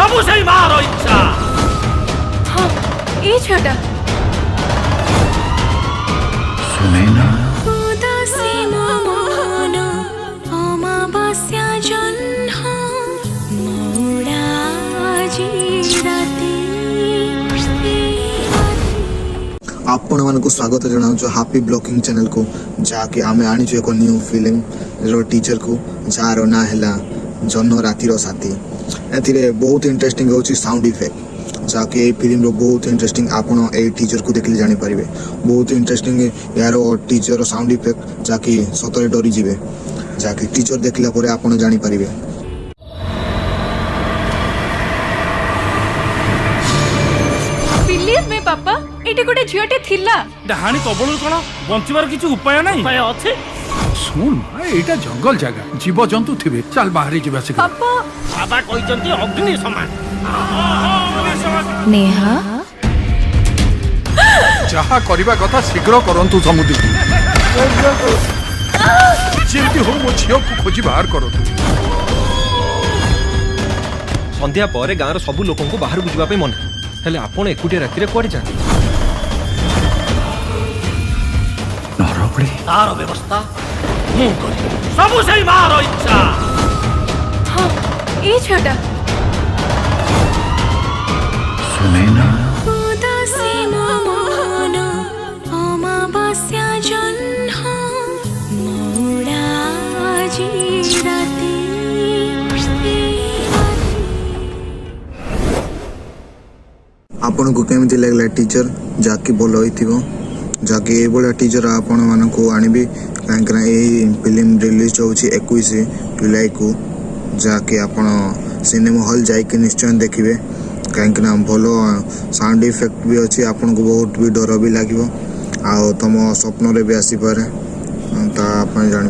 सब सही मारो इच्छा। हाँ ये छटा सुने ना आपण मानक स्वागत जनाऊँ हापी ब्लॉगिंग चैनल को जहाँकि आम आनीचु एक न्यू फिल्म रो टीचर को जार ना है जन्न रातिर साथी ए बहुत इंटरेस्टिंग होची साउंड इफेक्ट जहाँकि ये फिल्म रो बहुत इंटरेस्टिंग आपण ए टीचर को देखिले जानी पारिबे बहुत इंटरेस्टिंग यार टीचर साउंड इफेक्ट जहाँकि सतरे डरी जिवे जहाँकि टीचर देखला परे आपण जानी पारिबे। बिलीव में पापा एटी गोटे झियोटे थिला डहाणी कबल कौन बंचवार किसी उपाय नहीं उपाय अच्छे सुन एटा जंगल जगह जीव जंतु थिबे चल बाहर जीवा से पापा बाबा कहते अग्नि समान नेहा जहा करबा कथा शीघ्र करंतु समुद्र जेमती हो मो झियो को खोजी बाहर करतु संध्या पर गाँव सबू लोक बाहर को जावाई मना हेले आपण एकुटिया राति कुआडे जाते नरबड़ी तार व्यवस्था मु करी सब सही मारो इच्छा। हाँ ये छटा सुने ना आपण को केमती लगला टीचर जाकि भल होइथिबो जाकि ए बड़ा टीचर आपण मान को आनिबी कांकरा ए फिल्म रिलीज होची 21 जुलाई को जाकि आपण सिनेमा हॉल जाई के निश्चय देखिबे कांकरा भलो साउंड इफेक्ट भी अछि आपण को बहुत भी डर भी लागिवो आ तम स्वप्न रे भी आसी पारे ता आपण जानि।